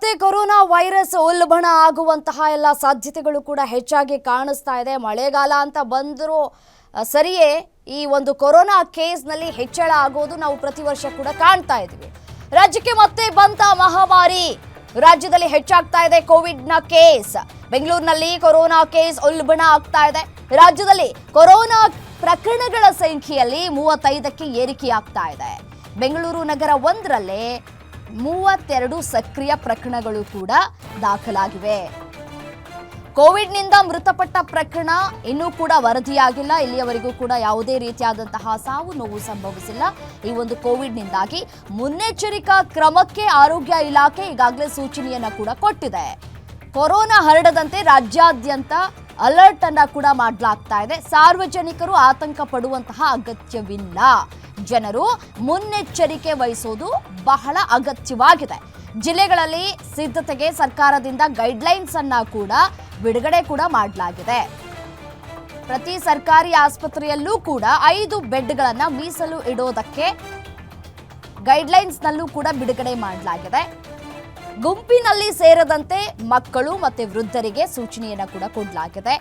ಮತ್ತೆ corona virus ಉಲ್ಬಣ ಆಗುವಂತಹ ಎಲ್ಲ ಸಾಧ್ಯತೆಗಳು ಕೂಡ ಹೆಚ್ಚಾಗಿ ಕಾಣಿಸ್ತಾ ಇದೆ. ಮಳೆಗಾಲ ಅಂತ ಬಂದರೂ ಸರಿಯೇ ಈ ಒಂದು ಕೊರೋನಾ ಕೇಸ್ನಲ್ಲಿ ಹೆಚ್ಚಳ ಆಗೋದು ನಾವು ಪ್ರತಿ ವರ್ಷ ಕೂಡ ಕಾಣ್ತಾ ಇದ್ದೀವಿ. ರಾಜ್ಯಕ್ಕೆ ಮತ್ತೆ ಬಂತ ಮಹಾಮಾರಿ. ರಾಜ್ಯದಲ್ಲಿ ಹೆಚ್ಚಾಗ್ತಾ ಇದೆ ಕೋವಿಡ್ನ ಕೇಸ್. ಬೆಂಗಳೂರಿನಲ್ಲಿ ಕೊರೋನಾ ಕೇಸ್ ಉಲ್ಬಣ ಆಗ್ತಾ ಇದೆ. ರಾಜ್ಯದಲ್ಲಿ ಕೊರೋನಾ ಪ್ರಕರಣಗಳ ಸಂಖ್ಯೆಯಲ್ಲಿ 35ಕ್ಕೆ ಏರಿಕೆಯಾಗ್ತಾ ಇದೆ. ಬೆಂಗಳೂರು ನಗರ ಒಂದರಲ್ಲೇ 32 ಸಕ್ರಿಯ ಪ್ರಕರಣಗಳು ಕೂಡ ದಾಖಲಾಗಿವೆ. ಕೋವಿಡ್ನಿಂದ ಮೃತಪಟ್ಟ ಪ್ರಕರಣ ಇನ್ನೂ ಕೂಡ ವರದಿಯಾಗಿಲ್ಲ. ಇಲ್ಲಿಯವರೆಗೂ ಕೂಡ ಯಾವುದೇ ರೀತಿಯಾದಂತಹ ಸಾವು ನೋವು ಸಂಭವಿಸಿಲ್ಲ. ಈ ಒಂದು ಕೋವಿಡ್ನಿಂದಾಗಿ ಮುನ್ನೆಚ್ಚರಿಕಾ ಕ್ರಮಕ್ಕೆ ಆರೋಗ್ಯ ಇಲಾಖೆ ಈಗಾಗಲೇ ಸೂಚನೆಯನ್ನ ಕೂಡ ಕೊಟ್ಟಿದೆ. ಕೊರೋನಾ ಹರಡದಂತೆ ರಾಜ್ಯಾದ್ಯಂತ ಅಲರ್ಟ್ ಅನ್ನ ಕೂಡ ಮಾಡಲಾಗ್ತಾ ಇದೆ. ಸಾರ್ವಜನಿಕರು ಆತಂಕ ಪಡುವಂತಹ ಅಗತ್ಯವಿಲ್ಲ. ಜನರು ಮುನ್ನೆಚ್ಚರಿಕೆ ವಹಿಸೋದು ಬಹಳ ಅಗತ್ಯವಾಗಿದೆ. ಜಿಲ್ಲೆಗಳಲ್ಲಿ ಸಿದ್ಧತೆಗೆ ಸರ್ಕಾರದಿಂದ ಗೈಡ್ಲೈನ್ಸ್ ಅನ್ನ ಕೂಡ ಬಿಡುಗಡೆ ಕೂಡ ಮಾಡಲಾಗಿದೆ. ಪ್ರತಿ ಸರ್ಕಾರಿ ಆಸ್ಪತ್ರೆಯಲ್ಲೂ ಕೂಡ 5 ಬೆಡ್ಗಳನ್ನ ಮೀಸಲು ಇಡೋದಕ್ಕೆ ಗೈಡ್ಲೈನ್ಸ್ ನಲ್ಲೂ ಕೂಡ ಬಿಡುಗಡೆ ಮಾಡಲಾಗಿದೆ. ಗುಂಪಿನಲ್ಲಿ ಸೇರದಂತೆ ಮಕ್ಕಳು ಮತ್ತೆ ವೃದ್ಧರಿಗೆ ಸೂಚನೆಯನ್ನ ಕೂಡ ಕೊಡಲಾಗಿದೆ.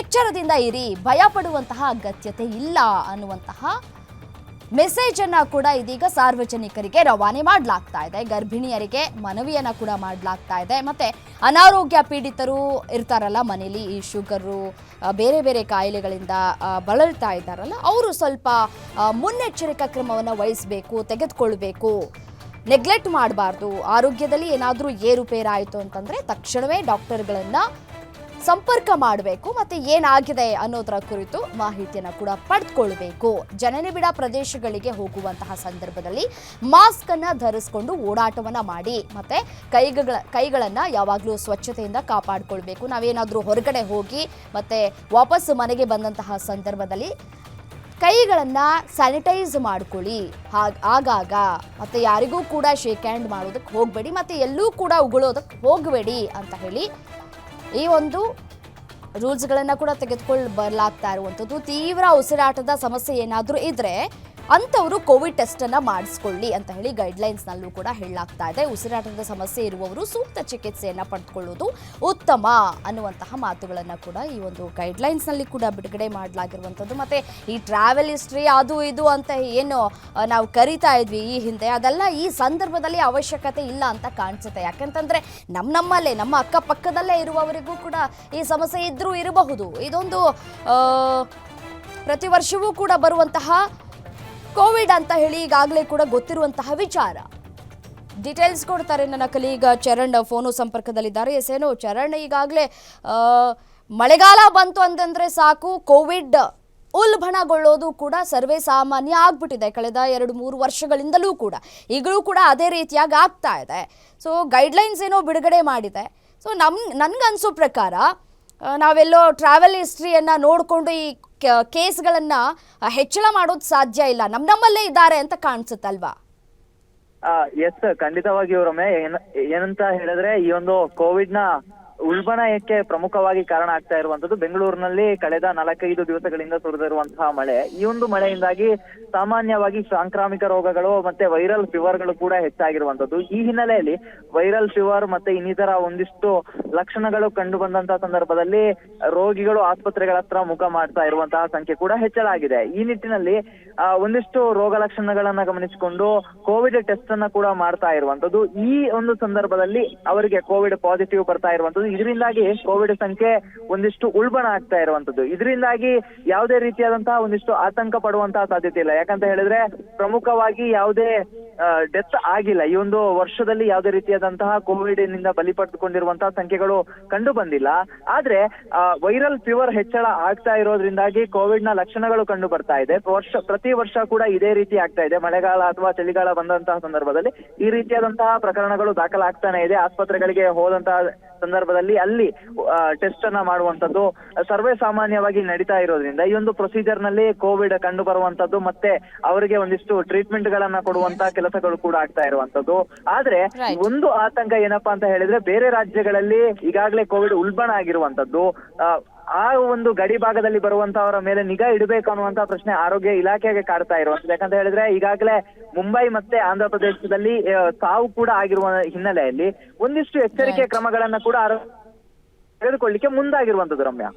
ಎಚ್ಚರದಿಂದ ಇರಿ, ಭಯ ಪಡುವಂತಹ ಅಗತ್ಯತೆ ಇಲ್ಲ ಅನ್ನುವಂತಹ ಮೆಸೇಜ್ ಅನ್ನ ಕೂಡ ಇದೀಗ ಸಾರ್ವಜನಿಕರಿಗೆ ರವಾನೆ ಮಾಡಲಾಗ್ತಾ ಇದೆ. ಗರ್ಭಿಣಿಯರಿಗೆ ಮನವಿಯನ್ನ ಕೂಡ ಮಾಡಲಾಗ್ತಾ ಇದೆ. ಮತ್ತೆ ಅನಾರೋಗ್ಯ ಪೀಡಿತರು ಇರ್ತಾರಲ್ಲ ಮನೆಯಲ್ಲಿ, ಈ ಶುಗರು ಬೇರೆ ಬೇರೆ ಕಾಯಿಲೆಗಳಿಂದ ಬಳಲ್ತಾ ಇದ್ದಾರಲ್ಲ, ಅವರು ಸ್ವಲ್ಪ ಮುನ್ನೆಚ್ಚರಿಕಾ ಕ್ರಮವನ್ನು ವಹಿಸಬೇಕು, ತೆಗೆದುಕೊಳ್ಬೇಕು, ನೆಗ್ಲೆಕ್ಟ್ ಮಾಡಬಾರ್ದು. ಆರೋಗ್ಯದಲ್ಲಿ ಏನಾದರೂ ಏರುಪೇರಾಯಿತು ಅಂತಂದ್ರೆ ತಕ್ಷಣವೇ ಡಾಕ್ಟರ್ಗಳನ್ನ ಸಂಪರ್ಕ ಮಾಡಬೇಕು. ಮತ್ತೆ ಏನಾಗಿದೆ ಅನ್ನೋದರ ಕುರಿತು ಮಾಹಿತಿಯನ್ನು ಕೂಡ ಪಡೆದುಕೊಳ್ಬೇಕು. ಜನನಿಬಿಡ ಪ್ರದೇಶಗಳಿಗೆ ಹೋಗುವಂತಹ ಸಂದರ್ಭದಲ್ಲಿ ಮಾಸ್ಕ್ ಅನ್ನ ಧರಿಸಿಕೊಂಡು ಓಡಾಟವನ್ನ ಮಾಡಿ. ಮತ್ತೆ ಕೈಗಳನ್ನ ಯಾವಾಗಲೂ ಸ್ವಚ್ಛತೆಯಿಂದ ಕಾಪಾಡಿಕೊಳ್ಬೇಕು. ನಾವೇನಾದರೂ ಹೊರಗಡೆ ಹೋಗಿ ಮತ್ತೆ ವಾಪಸ್ ಮನೆಗೆ ಬಂದಂತಹ ಸಂದರ್ಭದಲ್ಲಿ ಕೈಗಳನ್ನ ಸ್ಯಾನಿಟೈಸ್ ಮಾಡ್ಕೊಳ್ಳಿ ಆಗಾಗ. ಮತ್ತೆ ಯಾರಿಗೂ ಕೂಡ ಶೇಕ್ ಹ್ಯಾಂಡ್ ಮಾಡೋದಕ್ಕೆ ಹೋಗಬೇಡಿ, ಮತ್ತೆ ಎಲ್ಲೂ ಕೂಡ ಉಗುಳೋದಕ್ಕೆ ಹೋಗಬೇಡಿ ಅಂತ ಹೇಳಿ ಈ ಒಂದು ರೂಲ್ಸ್ಗಳನ್ನು ಕೂಡ ತೆಗೆದುಕೊಂಡು ಬರಲಾಗ್ತಾ ಇರುವಂಥದ್ದು. ತೀವ್ರ ಉಸಿರಾಟದ ಸಮಸ್ಯೆ ಏನಾದರೂ ಇದ್ರೆ ಅಂಥವರು ಕೋವಿಡ್ ಟೆಸ್ಟನ್ನು ಮಾಡಿಸ್ಕೊಳ್ಳಿ ಅಂತ ಹೇಳಿ ಗೈಡ್ಲೈನ್ಸ್ನಲ್ಲೂ ಕೂಡ ಹೇಳಲಾಗ್ತಾ ಇದೆ. ಉಸಿರಾಟದ ಸಮಸ್ಯೆ ಇರುವವರು ಸೂಕ್ತ ಚಿಕಿತ್ಸೆಯನ್ನು ಪಡೆದುಕೊಳ್ಳೋದು ಉತ್ತಮ ಅನ್ನುವಂತಹ ಮಾತುಗಳನ್ನು ಕೂಡ ಈ ಒಂದು ಗೈಡ್ಲೈನ್ಸ್ನಲ್ಲಿ ಕೂಡ ಬಿಡುಗಡೆ ಮಾಡಲಾಗಿರುವಂಥದ್ದು. ಮತ್ತು ಈ ಟ್ರಾವೆಲ್ ಹಿಸ್ಟ್ರಿ ಅದು ಇದು ಅಂತ ಏನು ನಾವು ಕರಿತಾ ಇದ್ವಿ ಈ ಹಿಂದೆ, ಅದೆಲ್ಲ ಈ ಸಂದರ್ಭದಲ್ಲಿ ಅವಶ್ಯಕತೆ ಇಲ್ಲ ಅಂತ ಕಾಣಿಸುತ್ತೆ. ಯಾಕಂತಂದರೆ ನಮ್ಮಲ್ಲೇ ನಮ್ಮ ಅಕ್ಕಪಕ್ಕದಲ್ಲೇ ಇರುವವರಿಗೂ ಕೂಡ ಈ ಸಮಸ್ಯೆ ಇದ್ದರೂ ಇರಬಹುದು. ಇದೊಂದು ಪ್ರತಿ ವರ್ಷವೂ ಕೂಡ ಬರುವಂತಹ ಕೋವಿಡ್ ಅಂತ ಹೇಳಿ ಈಗಾಗಲೇ ಕೂಡ ಗೊತ್ತಿರುವಂತಹ ವಿಚಾರ. ಡೀಟೇಲ್ಸ್ ಕೊಡ್ತಾರೆ ನನ್ನ ಕಲೀಗ ಚರಣ್, ಫೋನು ಸಂಪರ್ಕದಲ್ಲಿದ್ದಾರೆ. ಏನೋ ಚರಣ್, ಈಗಾಗಲೇ ಮಳೆಗಾಲ ಬಂತು ಅಂತಂದ್ರೆ ಸಾಕು ಕೋವಿಡ್ ಉಲ್ಬಣಗೊಳ್ಳೋದು ಕೂಡ ಸರ್ವೇ ಸಾಮಾನ್ಯ ಆಗ್ಬಿಟ್ಟಿದೆ ಕಳೆದ 2-3 ವರ್ಷಗಳಿಂದಲೂ ಕೂಡ. ಈಗಲೂ ಕೂಡ ಅದೇ ರೀತಿಯಾಗಿ ಆಗ್ತಾ ಇದೆ. ಸೊ ಗೈಡ್ಲೈನ್ಸ್ ಏನೋ ಬಿಡುಗಡೆ ಮಾಡಿದೆ. ಸೊ ನನ್ಗನ್ಸೋ ಪ್ರಕಾರ ನಾವೆಲ್ಲೋ ಟ್ರಾವೆಲ್ ಹಿಸ್ಟ್ರಿಯನ್ನು ನೋಡಿಕೊಂಡು ಈ ಕೇಸ್ಗಳನ್ನು ಹೆಚ್ಚಳ ಮಾಡೋದು ಸಾಧ್ಯ ಇಲ್ಲ. ನಮ್ಮಲ್ಲೇ ಇದ್ದಾರೆ ಅಂತ ಕಾಣಿಸುತ್ತಲ್ವಾ? ಎಸ್, ಖಂಡಿತವಾಗಿಯೂ ರಮ್ಯ. ಏನಂತ ಹೇಳಿದ್ರೆ ಈ ಒಂದು ಕೋವಿಡ್ ನ ಉಲ್ಬಣಕ್ಕೆ ಪ್ರಮುಖವಾಗಿ ಕಾರಣ ಆಗ್ತಾ ಇರುವಂತದ್ದು ಬೆಂಗಳೂರಿನಲ್ಲಿ ಕಳೆದ 4-5 ದಿವಸಗಳಿಂದ ಸುರಿದಿರುವಂತಹ ಮಳೆ. ಈ ಒಂದು ಮಳೆಯಿಂದಾಗಿ ಸಾಮಾನ್ಯವಾಗಿ ಸಾಂಕ್ರಾಮಿಕ ರೋಗಗಳು ಮತ್ತೆ ವೈರಲ್ ಫೀವರ್ಗಳು ಕೂಡ ಹೆಚ್ಚಾಗಿರುವಂತದ್ದು. ಈ ಹಿನ್ನೆಲೆಯಲ್ಲಿ ವೈರಲ್ ಫೀವರ್ ಮತ್ತೆ ಇನ್ನಿತರ ಒಂದಿಷ್ಟು ಲಕ್ಷಣಗಳು ಕಂಡು ಬಂದಂತಹ ಸಂದರ್ಭದಲ್ಲಿ ರೋಗಿಗಳು ಆಸ್ಪತ್ರೆಗಳ ಹತ್ರ ಮುಖ ಮಾಡ್ತಾ ಇರುವಂತಹ ಸಂಖ್ಯೆ ಕೂಡ ಹೆಚ್ಚಳಾಗಿದೆ. ಈ ನಿಟ್ಟಿನಲ್ಲಿ ಒಂದಿಷ್ಟು ರೋಗ ಲಕ್ಷಣಗಳನ್ನ ಗಮನಿಸಿಕೊಂಡು ಕೋವಿಡ್ ಟೆಸ್ಟ್ ಅನ್ನ ಕೂಡ ಮಾಡ್ತಾ ಇರುವಂತದ್ದು. ಈ ಒಂದು ಸಂದರ್ಭದಲ್ಲಿ ಅವರಿಗೆ ಕೋವಿಡ್ ಪಾಸಿಟಿವ್ ಬರ್ತಾ ಇರುವಂತದ್ದು. ಇದರಿಂದಾಗಿ ಕೋವಿಡ್ ಸಂಖ್ಯೆ ಒಂದಿಷ್ಟು ಉಲ್ಬಣ ಆಗ್ತಾ ಇರುವಂತದ್ದು. ಇದರಿಂದಾಗಿ ಯಾವುದೇ ರೀತಿಯಾದಂತಹ ಒಂದಿಷ್ಟು ಆತಂಕ ಪಡುವಂತಹ ಸಾಧ್ಯತೆ ಇಲ್ಲ. ಯಾಕಂತ ಹೇಳಿದ್ರೆ ಪ್ರಮುಖವಾಗಿ ಯಾವುದೇ ಡೆತ್ ಆಗಿಲ್ಲ. ಈ ಒಂದು ವರ್ಷದಲ್ಲಿ ಯಾವುದೇ ರೀತಿಯಾದಂತಹ ಕೋವಿಡ್ ನಿಂದ ಬಲಿ ಪಡೆದುಕೊಂಡಿರುವಂತಹ ಸಂಖ್ಯೆಗಳು ಕಂಡು ಬಂದಿಲ್ಲ. ಆದ್ರೆ ವೈರಲ್ ಫೀವರ್ ಹೆಚ್ಚಳ ಆಗ್ತಾ ಇರೋದ್ರಿಂದಾಗಿ ಕೋವಿಡ್ ನ ಲಕ್ಷಣಗಳು ಕಂಡು ಬರ್ತಾ ಇದೆ. ಪ್ರತಿ ವರ್ಷ ಕೂಡ ಇದೇ ರೀತಿ ಆಗ್ತಾ ಇದೆ. ಮಳೆಗಾಲ ಅಥವಾ ಚಳಿಗಾಲ ಬಂದಂತಹ ಸಂದರ್ಭದಲ್ಲಿ ಈ ರೀತಿಯಾದಂತಹ ಪ್ರಕರಣಗಳು ದಾಖಲಾಗ್ತಾನೆ ಇದೆ. ಆಸ್ಪತ್ರೆಗಳಿಗೆ ಹೋದಂತಹ ಸಂದರ್ಭದಲ್ಲಿ ಅಲ್ಲಿ ಟೆಸ್ಟ್ ಅನ್ನ ಮಾಡುವಂತದ್ದು ಸರ್ವೇ ಸಾಮಾನ್ಯವಾಗಿ ನಡೀತಾ ಇರೋದ್ರಿಂದ ಈ ಒಂದು ಪ್ರೊಸೀಜರ್ ನಲ್ಲಿ ಕೋವಿಡ್ ಕಂಡು ಬರುವಂತದ್ದು ಮತ್ತೆ ಅವರಿಗೆ ಒಂದಿಷ್ಟು ಟ್ರೀಟ್ಮೆಂಟ್ ಗಳನ್ನ ಕೊಡುವಂತ ಕೆಲಸಗಳು ಕೂಡ ಆಗ್ತಾ ಇರುವಂತದ್ದು. ಆದ್ರೆ ಒಂದು ಆತಂಕ ಏನಪ್ಪಾ ಅಂತ ಹೇಳಿದ್ರೆ ಬೇರೆ ರಾಜ್ಯಗಳಲ್ಲಿ ಈಗಾಗಲೇ ಕೋವಿಡ್ ಉಲ್ಬಣ ಆಗಿರುವಂತದ್ದು. ಆ ಒಂದು ಗಡಿ ಭಾಗದಲ್ಲಿ ಬರುವಂತವರ ಮೇಲೆ ನಿಗಾ ಇಡಬೇಕು ಅನ್ನುವಂತ ಪ್ರಶ್ನೆ ಆರೋಗ್ಯ ಇಲಾಖೆಗೆ ಕಾಡ್ತಾ ಇರುವಂತದ್ದು. ಯಾಕಂತ ಹೇಳಿದ್ರೆ ಈಗಾಗಲೇ ಮುಂಬೈ ಮತ್ತೆ ಆಂಧ್ರ ಪ್ರದೇಶದಲ್ಲಿ ಸಾವು ಕೂಡ ಆಗಿರುವ ಹಿನ್ನೆಲೆಯಲ್ಲಿ ಒಂದಿಷ್ಟು ಎಚ್ಚರಿಕೆ ಕ್ರಮಗಳನ್ನ ಕೂಡ ತೆಗೆದುಕೊಳ್ಳಿಕ್ಕೆ ಮುಂದಾಗಿರುವಂತದ್ದು ರಮ್ಯಾ.